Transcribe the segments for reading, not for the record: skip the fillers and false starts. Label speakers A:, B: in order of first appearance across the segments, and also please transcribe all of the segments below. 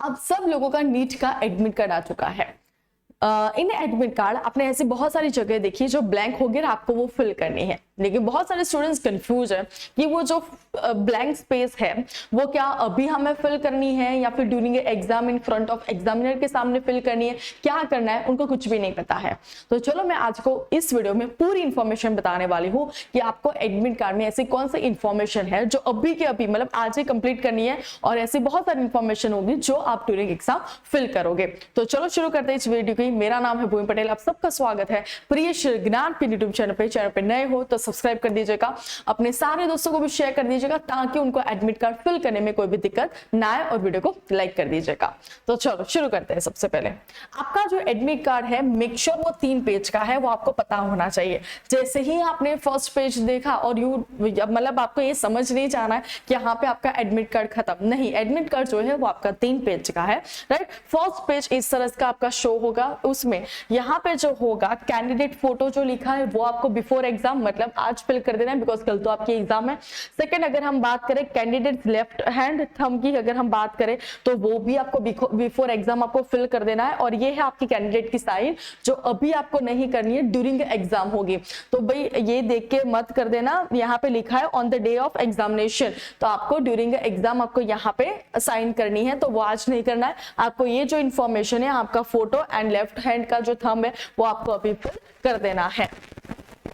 A: अब सब लोगों का नीट का एडमिट कार्ड आ चुका है। इन एडमिट कार्ड आपने ऐसी बहुत सारी जगह देखी जो ब्लैंक हो गया, आपको वो फिल करनी है। लेकिन बहुत सारे स्टूडेंट्स कंफ्यूज है कि वो जो ब्लैंक स्पेस है वो क्या अभी हमें फिल करनी है या फिर during exam in front of examiner के सामने फिल करनी है, क्या करना है, उनको कुछ भी नहीं पता है। तो चलो मैं आज को इस वीडियो में पूरी इंफॉर्मेशन बताने वाली हूँ कि आपको एडमिट कार्ड में ऐसी कौन सी इंफॉर्मेशन है जो अभी के अभी मतलब आज ही कंप्लीट करनी है, और ऐसी बहुत सारी इंफॉर्मेशन होगी जो आप ड्यूरिंग एग्जाम फिल करोगे। तो चलो शुरू करते हैं इस वीडियो की। मेरा नाम है भूमि पटेल, आप सबका स्वागत है प्रिय ज्ञान के यूट्यूब चैनल पे। चैनल पे नए हो तो सब्सक्राइब कर दीजिएगा, अपने सारे दोस्तों को भी शेयर कर दीजिएगा ताकि उनको एडमिट कार्ड फिल करने में कोई भी दिक्कत ना आए, और वीडियो को लाइक कर दीजिएगा। तो चलो शुरू करते हैं। सबसे पहले आपका जो एडमिट कार्ड है मेक श्योर वो 3 पेज का है, वो आपको पता होना चाहिए। जैसे ही आपने फर्स्ट पेज देखा और मतलब आपको ये समझ नहीं जाना है कि यहाँ पे आपका एडमिट कार्ड खत्म नहीं, एडमिट कार्ड जो है वो आपका 3 पेज का है, राइट। फर्स्ट पेज इस तरह का आपका शो होगा, उसमें यहाँ पे जो होगा कैंडिडेट फोटो जो लिखा है वो आपको बिफोर एग्जाम मतलब आज फिल कर देना है, बिकॉज कल तो आपकी एग्जाम है। सेकंड, अगर हम बात करें कैंडिडेट लेफ्ट हैंड थंब की अगर हम बात करें तो वो भी आपको बिफोर एग्जाम आपको फिल कर देना है। और ये है आपकी कैंडिडेट की साइन जो अभी आपको नहीं करनी है, ड्यूरिंग एग्जाम होगी। तो भाई ये देख के मत कर देना, यहाँ पे लिखा है on the day of examination, तो आपको ड्यूरिंग एग्जाम आपको यहाँ पे साइन करनी है, तो वो आज नहीं करना है। आपको ये जो इंफॉर्मेशन है आपका फोटो एंड लेफ्ट हैंड का जो थंब है वो आपको अभी फिल कर देना है।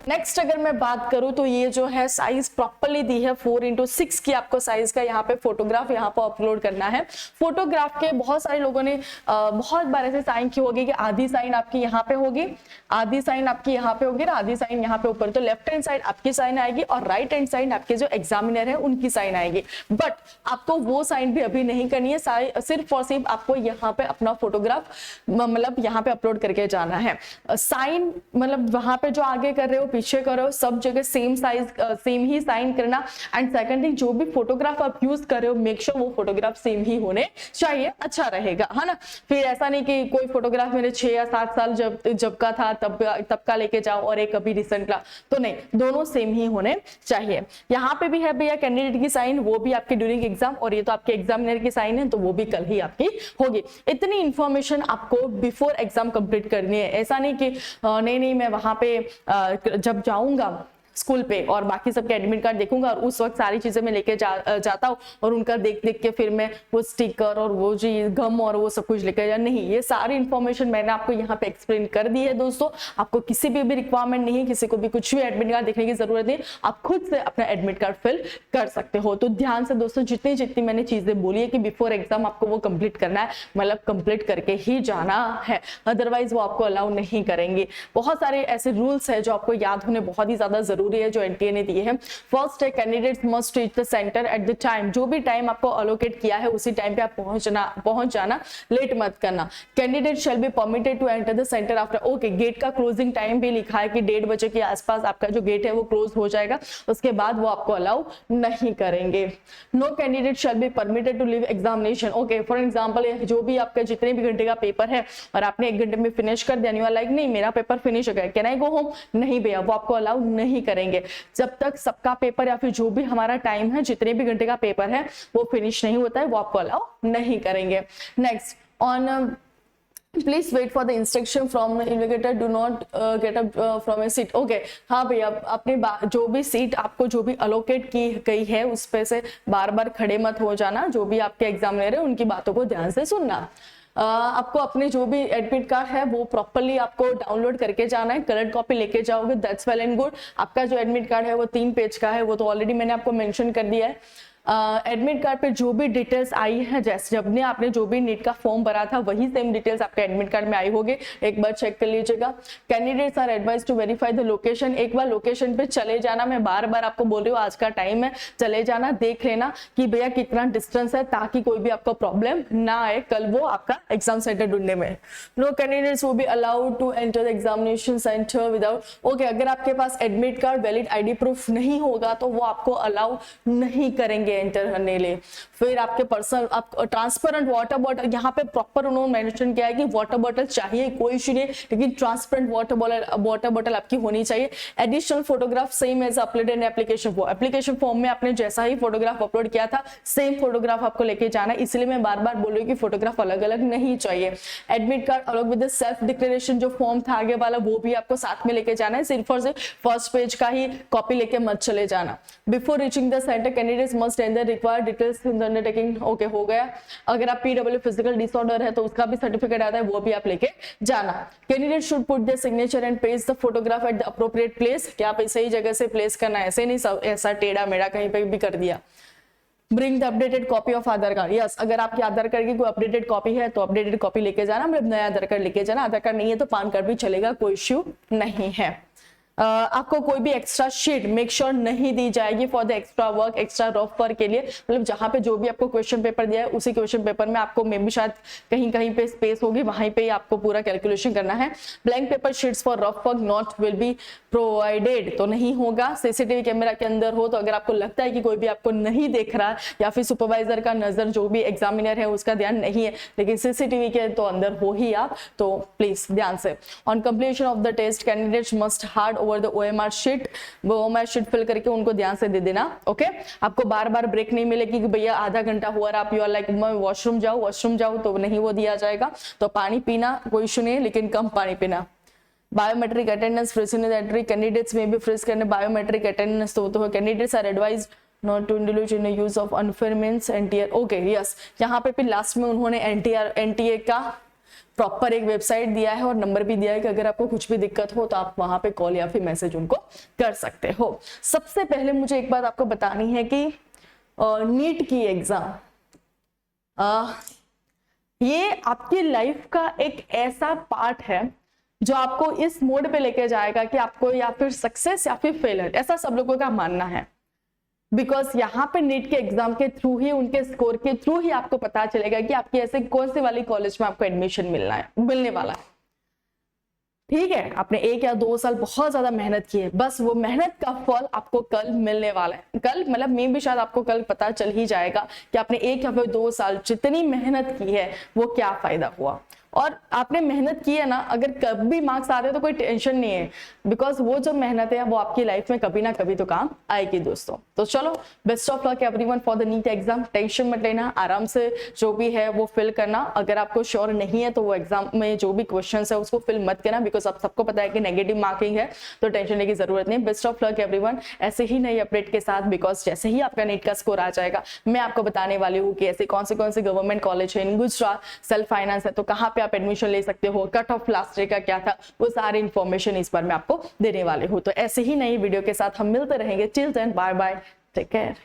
A: नेक्स्ट अगर मैं बात करूं तो ये जो है साइज प्रॉपर्ली दी है 4x6 की आपको साइज का यहाँ पे फोटोग्राफ यहाँ पर अपलोड करना है। फोटोग्राफ के बहुत सारे लोगों ने बहुत बार ऐसे साइन की होगी कि आधी साइन आपकी यहाँ पे होगी, आधी साइन आपकी यहाँ पे होगी, आधी साइन यहाँ पे ऊपर। तो लेफ्ट हैंड साइड आपकी साइन आएगी और राइट हैंड साइड आपके जो एग्जामिनर है उनकी साइन आएगी। बट आपको वो साइन भी अभी नहीं करनी है, सिर्फ और सिर्फ आपको यहाँ पे अपना फोटोग्राफ मतलब यहाँ पे अपलोड करके जाना है। साइन मतलब वहां पे जो आगे कर रहे हो पीछे करो सब जगह सेम साइज सेम ही साइन करना। एंड सेकंड थिंग, जो भी फोटोग्राफ आप यूज कर रहे हो मेक श्योर वो फोटोग्राफ सेम ही होने चाहिए, अच्छा रहेगा, है ना। फिर ऐसा नहीं कि कोई फोटोग्राफ मेरे 6 या 7 साल जब का था तब का लेके जाओ और एक अभी रिसेंट का, तो नहीं, दोनों सेम ही होने चाहिए। यहाँ पे भी है भैया कैंडिडेट की साइन, वो भी आपके ड्यूरिंग एग्जाम, और ये तो आपके एग्जामिनर की साइन है तो वो भी कल ही आपकी होगी। इतनी इंफॉर्मेशन आपको बिफोर एग्जाम कंप्लीट करनी है। ऐसा नहीं कि नहीं मैं वहां पे जब जाऊंगा स्कूल पे और बाकी सबके एडमिट कार्ड देखूंगा और उस वक्त सारी चीजें मैं लेके जाता हूँ और उनका देख देख के फिर मैं वो स्टिकर और वो जी गम और वो सब कुछ लेके जा, नहीं, ये सारी इंफॉर्मेशन मैंने आपको यहाँ पे एक्सप्लेन कर दी है दोस्तों। आपको किसी भी रिक्वायरमेंट नहीं है, किसी को भी कुछ भी एडमिट कार्ड देखने की जरूरत नहीं, आप खुद से अपना एडमिट कार्ड फिल कर सकते हो। तो ध्यान से दोस्तों जितनी मैंने चीजें बोली है कि बिफोर एग्जाम आपको वो कंप्लीट करना है, मतलब कंप्लीट करके ही जाना है, अदरवाइज वो आपको अलाउ नहीं करेंगे। बहुत सारे ऐसे रूल्स है जो आपको याद होने बहुत ही ज्यादा जरूरी है जो एनटीए ने दिए हैं। फर्स्ट है candidates must reach the centre at the time, जो भी टाइम आपको अलोकेट किया है उसी टाइम पे आप पहुंच जाना, लेट मत करना। Candidate shall be permitted to enter the centre after, okay, gate का क्लोजिंग टाइम भी लिखा है कि 1:30 बजे के आसपास आपका जो गेट है वो क्लोज हो जाएगा, उसके बाद वो आपको अलाउ नहीं करेंगे। No candidate shall be permitted to leave examination, okay, for example जो भी आपका जितने भी घंटे का पेपर है और आपने 1 घंटे में फिनिश कर दिया, यू आर लाइक नहीं मेरा पेपर फिनिश हो गया, कैन आई गो होम, नहीं भैया वो आपको अलाउ नहीं करेंगे जब तक सबका पेपर या फिर जो भी हमारा टाइम है जितने भी घंटे का पेपर है वो फिनिश नहीं होता है, वो आपको अलाउ नहीं करेंगे। Next on please wait for the instruction from invigilator, do not get up from a seat, okay. हाँ भैया, अपने जो भी सीट आपको जो भी अलोकेट की गई है उस पे से बार बार खड़े मत हो जाना, जो भी आपके एग्जामिनर है उनकी बातों को ध्यान से सुनना। आपको अपने जो भी एडमिट कार्ड है वो प्रॉपर्ली आपको डाउनलोड करके जाना है, कलर कॉपी लेके जाओगे, दैट्स वेल एंड गुड। आपका जो एडमिट कार्ड है वो 3 पेज का है, वो तो ऑलरेडी मैंने आपको मेंशन कर दिया है। एडमिट कार्ड पे जो भी डिटेल्स आई है, जैसे जब ने आपने जो भी नीट का फॉर्म भरा था वही सेम डिटेल्स आपके एडमिट कार्ड में आई होगी, एक बार चेक कर लीजिएगा। Candidates are advised to verify the location, एक बार लोकेशन पे चले जाना, मैं बार बार आपको बोल रही हूँ आज का टाइम है, चले जाना, देख लेना कि भैया कितना डिस्टेंस है ताकि कोई भी आपको प्रॉब्लम ना आए कल वो आपका एग्जाम सेंटर ढूंढने में। No candidates will be allowed to enter the examination centre without, okay, अगर आपके पास admit card valid ID proof नहीं होगा तो वो आपको अलाउ नहीं करेंगे। एंटर करने लिए। फिर आपके पर्सनल आप ट्रांसपेरेंट वाटर बॉटल, यहाँ पे प्रॉपर उन्होंने मेंशन किया है कि वाटर बॉटल चाहिए, कोई इशू नहीं, लेकिन ट्रांसपेरेंट वाटर बॉटल आपकी होनी चाहिए। Additional photograph same as uploaded in application form, application form में आपने जैसा ही फोटोग्राफ अपलोड किया था सेम फोटोग्राफ आपको लेके जाना है, इसलिए मैं बार बार बोल रही हूँ कि फोटोग्राफ अलग अलग नहीं चाहिए। Admit card along with self declaration जो फॉर्म था आगे वाला वो भी आपको साथ में लेके जाना है, सिर्फ और सिर्फ फर्स्ट पेज का ही कॉपी लेके मत चले जाना। Before reaching the centre candidates must enter required details in the undertaking, okay हो गया। अगर आप पीडब्ल्यू फिजिकल डिसऑर्डर है तो उसका भी सर्टिफिकेट आता है, वो भी आप लेके जाना। Candidate should put the signature and paste the photograph at the appropriate place, क्या आप सही जगह से प्लेस करना है, ऐसे नहीं सब ऐसा टेढ़ा मेढ़ा कहीं पे भी कर दिया। Bring the updated copy of Aadhaar card, yes अगर आपके आधार कार्ड की कोई अपडेटेड कॉपी है तो अपडेटेड कॉपी लेके जाना, मतलब नया आधार कार्ड लेके जाना। आधार कार्ड नहीं है तो पैन कार्ड भी चलेगा, कोई इश्यू नहीं है। आपको कोई भी एक्स्ट्रा शीट मेक श्योर नहीं दी जाएगी for the extra work, extra rough work के लिए, मतलब जहां पे जो भी आपको क्वेश्चन पेपर दिया है उसी क्वेश्चन पेपर में आपको मे भी शायद कहीं कहीं पे स्पेस होगी, वहीं पे ही आपको पूरा कैलकुलेशन करना है। Blank paper sheets for rough work not will be provided, तो नहीं होगा। सीसीटीवी कैमरा के अंदर हो तो अगर आपको लगता है कि कोई भी आपको नहीं देख रहा या फिर सुपरवाइजर का नजर जो भी एग्जामिनर है उसका ध्यान नहीं है, लेकिन सीसीटीवी के तो अंदर हो ही आप, तो प्लीज ध्यान से। On completion of the test candidates must hand over the OMR sheet, वो OMR शीट फिल करके उनको ध्यान से दे देना, ओके। आपको बार बार ब्रेक नहीं मिलेगी कि भैया आधा घंटा हुआ आप यू आर लाइक मैं वॉशरूम जाओ, तो नहीं वो दिया जाएगा। तो पानी पीना कोई इशू नहीं, लेकिन कम पानी पीना। Biometric attendance freezing entry, candidates में भी फ्रीज करने बायोमेट्रिक अटेंडेंस, तो candidates are advised not to indulge in use of unfair means NTR, okay yes. यहाँ पे फिर लास्ट में उन्होंने एनटीए का प्रॉपर एक वेबसाइट दिया है और नंबर भी दिया है कि अगर आपको कुछ भी दिक्कत हो तो आप वहां पे कॉल या फिर मैसेज उनको कर सकते हो। सबसे पहले मुझे एक बात आपको बतानी है कि नीट की एग्जाम ये आपकी लाइफ का एक ऐसा पार्ट है जो आपको इस मोड पे लेके जाएगा कि आपको या फिर सक्सेस या फिर फेलियर, ऐसा सब लोगों का मानना है। बिकॉज यहाँ पे नीट के एग्जाम के थ्रू ही, उनके स्कोर के थ्रू ही आपको पता चलेगा कि आपकी ऐसे कौन से वाली कॉलेज में आपको एडमिशन मिलने वाला है। ठीक है, आपने 1 या 2 साल बहुत ज्यादा मेहनत की है, बस वो मेहनत का फल आपको कल मिलने वाला है। कल मतलब मैं भी शायद आपको कल पता चल ही जाएगा कि आपने 1 या फिर 2 साल जितनी मेहनत की है वो क्या फायदा हुआ। और आपने मेहनत की है ना, अगर कभी मार्क्स आ रहे तो कोई टेंशन नहीं है, बिकॉज वो जो मेहनत है वो आपकी लाइफ में कभी ना कभी तो काम आएगी दोस्तों। तो चलो, best of luck everyone for the NEET exam. Tension मत लेना, आराम से जो भी है वो फिल करना। अगर आपको श्योर नहीं है तो वो एग्जाम में जो भी क्वेश्चन है उसको फिल मत करना, बिकॉज आप सबको पता है कि नेगेटिव मार्किंग है, तो टेंशन लेने की जरूरत नहीं। बेस्ट ऑफ लक एवरीवन, ऐसे ही नई अपडेट के साथ, बिकॉज जैसे ही आपका नीट का स्कोर आ जाएगा मैं आपको बताने वाली हूँ कि ऐसे कौन से गवर्नमेंट कॉलेज है इन गुजरात, सेल्फ फाइनेंस है तो कहाँ पे आप एडमिशन ले सकते हो, कट ऑफ लास्ट ईयर का क्या था, वो सारी इंफॉर्मेशन इस बार मैं आपको देने वाली हूँ। तो ऐसे ही नई वीडियो के साथ हम मिलते रहेंगे। Till then bye bye, take care.